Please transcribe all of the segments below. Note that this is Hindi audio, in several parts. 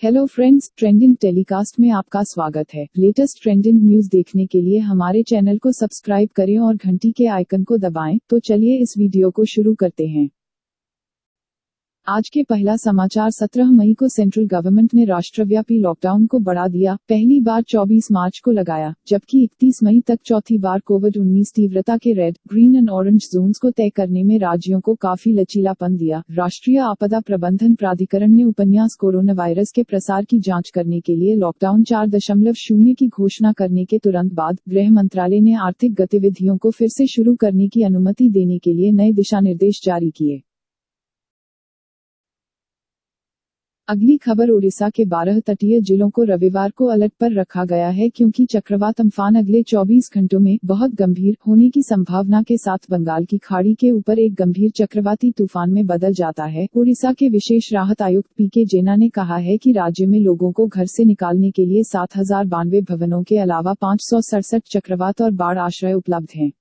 हेलो फ्रेंड्स, ट्रेंडिंग टेलीकास्ट में आपका स्वागत है। लेटेस्ट ट्रेंडिंग न्यूज देखने के लिए हमारे चैनल को सब्सक्राइब करें और घंटी के आइकन को दबाएं। तो चलिए इस वीडियो को शुरू करते हैं। आज के पहला समाचार 17 मई को सेंट्रल गवर्नमेंट ने राष्ट्रव्यापी लॉकडाउन को बढ़ा दिया। पहली बार 24 मार्च को लगाया, जबकि 31 मई तक चौथी बार कोविड-19 तीव्रता के red, green and orange zones को तय करने में राज्यों को काफी लचीलापन दिया। राष्ट्रीय आपदा प्रबंधन प्राधिकरण ने उपन्यास कोरोना वायरस के प्रसार की जांच करने के लिए लॉकडाउन 4.0 की घोषणा करने के तुरंत बाद गृह मंत्रालय ने आर्थिक गतिविधियों को फिर से शुरू करने की अनुमति देने के लिए नए दिशानिर्देश जारी किए। अगली खबर, ओडिशा के 12 तटीय जिलों को रविवार को अलर्ट पर रखा गया है क्योंकि चक्रवात अम्फान अगले 24 घंटों में बहुत गंभीर होने की संभावना के साथ बंगाल की खाड़ी के ऊपर एक गंभीर चक्रवाती तूफान में बदल जाता है। ओडिशा के विशेष राहत आयुक्त पीके जेना ने कहा है कि राज्य में लोगों को घर से निकालने के लिए 7092 भवनों के अलावा 567 चक्रवात और बाढ़ आश्रय उपलब्ध हैं।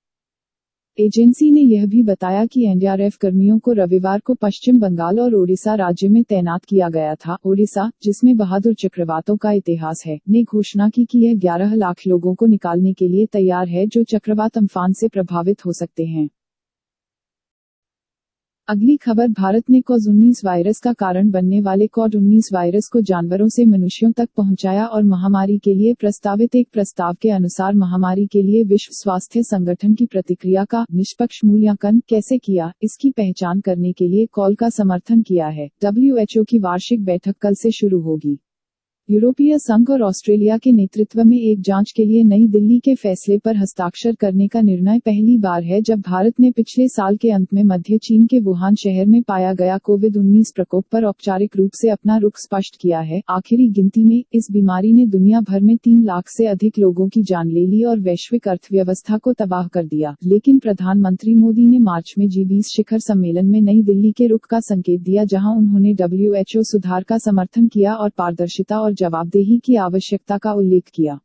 एजेंसी ने यह भी बताया कि एनडीआरएफ कर्मियों को रविवार को पश्चिम बंगाल और ओडिशा राज्य में तैनात किया गया था। ओडिशा, जिसमें बहादुर चक्रवातों का इतिहास है, ने घोषणा की कि यह 11 लाख लोगों को निकालने के लिए तैयार है जो चक्रवात अम्फान से प्रभावित हो सकते हैं। अगली खबर, भारत ने कोविड-19 वायरस का कारण बनने वाले कोविड-19 वायरस को जानवरों से मनुष्यों तक पहुंचाया और महामारी के लिए प्रस्तावित एक प्रस्ताव के अनुसार महामारी के लिए विश्व स्वास्थ्य संगठन की प्रतिक्रिया का निष्पक्ष मूल्यांकन कैसे किया, इसकी पहचान करने के लिए कॉल का समर्थन किया है। WHO की वार्षिक बैठक कल से शुरू होगी। यूरोपीय संघ और ऑस्ट्रेलिया के नेतृत्व में एक जांच के लिए नई दिल्ली के फैसले पर हस्ताक्षर करने का निर्णय पहली बार है जब भारत ने पिछले साल के अंत में मध्य चीन के वुहान शहर में पाया गया कोविड-19 प्रकोप पर औपचारिक रूप से अपना रुख स्पष्ट किया है। आखिरी गिनती में इस बीमारी ने दुनिया भर में 3 लाख से अधिक लोगों की जान ले ली और वैश्विक अर्थव्यवस्था को तबाह कर दिया। लेकिन प्रधानमंत्री मोदी ने मार्च में G20 शिखर सम्मेलन में नई दिल्ली के रुख का संकेत दिया, जहां उन्होंने WHO सुधार का समर्थन किया और पारदर्शिता और जवाबदेही की आवश्यकता का उल्लेख किया।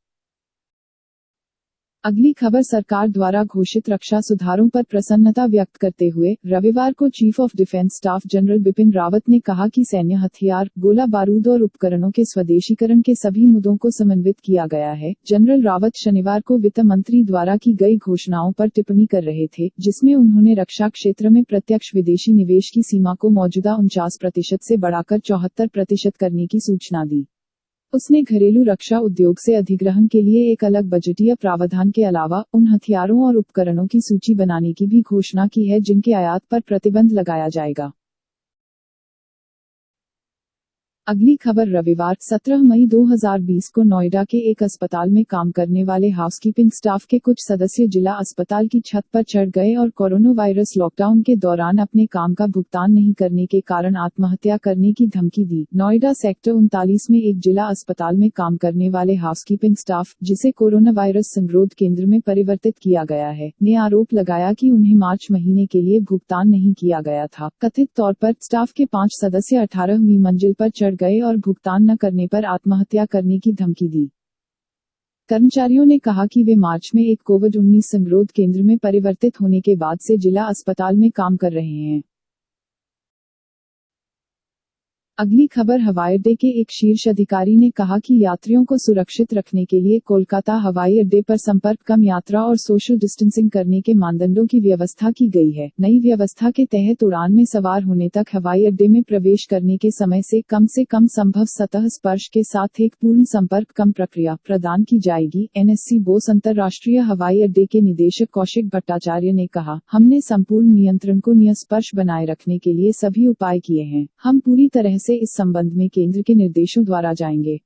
अगली खबर, सरकार द्वारा घोषित रक्षा सुधारों पर प्रसन्नता व्यक्त करते हुए रविवार को chief of defence staff general Bipin Rawat ने कहा कि सैन्य हथियार, गोला बारूद और उपकरणों के स्वदेशीकरण के सभी मुद्दों को समन्वित किया गया है। जनरल रावत शनिवार को वित्त मंत्री द्वारा की गई घोषणाओं पर टिप्पणी कर रहे थे, जिसमें उन्होंने रक्षा क्षेत्र में प्रत्यक्ष विदेशी निवेश की सीमा को मौजूदा 49% से बढ़ाकर 74% करने की सूचना दी। उसने घरेलू रक्षा उद्योग से अधिग्रहण के लिए एक अलग बजटीय प्रावधान के अलावा उन हथियारों और उपकरणों की सूची बनाने की भी घोषणा की है जिनके आयात पर प्रतिबंध लगाया जाएगा। अगली खबर, रविवार 17 मई 2020 को नोएडा के एक अस्पताल में काम करने वाले हाउसकीपिंग स्टाफ के कुछ सदस्य जिला अस्पताल की छत पर चढ़ गए और कोरोना वायरस लॉकडाउन के दौरान अपने काम का भुगतान नहीं करने के कारण आत्महत्या करने की धमकी दी। नोएडा सेक्टर 39 में एक जिला अस्पताल में काम करने वाले हाउसकीपिंग स्टाफ, जिसे कोरोना वायरस संगरोध केंद्र में परिवर्तित किया गया है, ने आरोप लगाया कि उन्हें मार्च महीने के लिए भुगतान नहीं किया गया था। कथित तौर पर स्टाफ के 5 सदस्य 18वीं मंजिल पर चढ़ गए और भुगतान न करने पर आत्महत्या करने की धमकी दी। कर्मचारियों ने कहा कि वे मार्च में एक कोविड-19 संगरोध केंद्र में परिवर्तित होने के बाद से जिला अस्पताल में काम कर रहे हैं। अगली खबर, हवाई अड्डे के एक शीर्ष अधिकारी ने कहा कि यात्रियों को सुरक्षित रखने के लिए कोलकाता हवाई अड्डे पर संपर्क, कम यात्रा और सोशल डिस्टेंसिंग करने के मानदंडों की व्यवस्था की गई है। नई व्यवस्था के तहत उड़ान में सवार होने तक हवाई अड्डे में प्रवेश करने के समय से कम संभव सतह स्पर्श के साथ एक पूर्ण संपर्क कम प्रक्रिया प्रदान की जाएगी। NSC बोस अंतर्राष्ट्रीय हवाई अड्डे के निदेशक कौशिक भट्टाचार्य ने कहा, हमने संपूर्ण नियंत्रण को निष्पक्ष बनाए रखने के लिए सभी उपाय किए हैं। हम पूरी तरह से इस संबंध में केंद्र के निर्देशों द्वारा जाएंगे।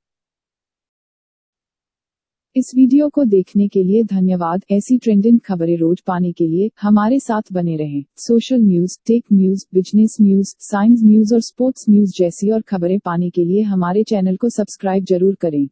इस वीडियो को देखने के लिए धन्यवाद। ऐसी ट्रेंडिंग खबरें रोज पाने के लिए हमारे साथ बने रहें। Social news, tech news, business news, science news और स्पोर्ट्स न्यूज जैसी और खबरें पाने के लिए हमारे चैनल को सब्सक्राइब जरूर करें।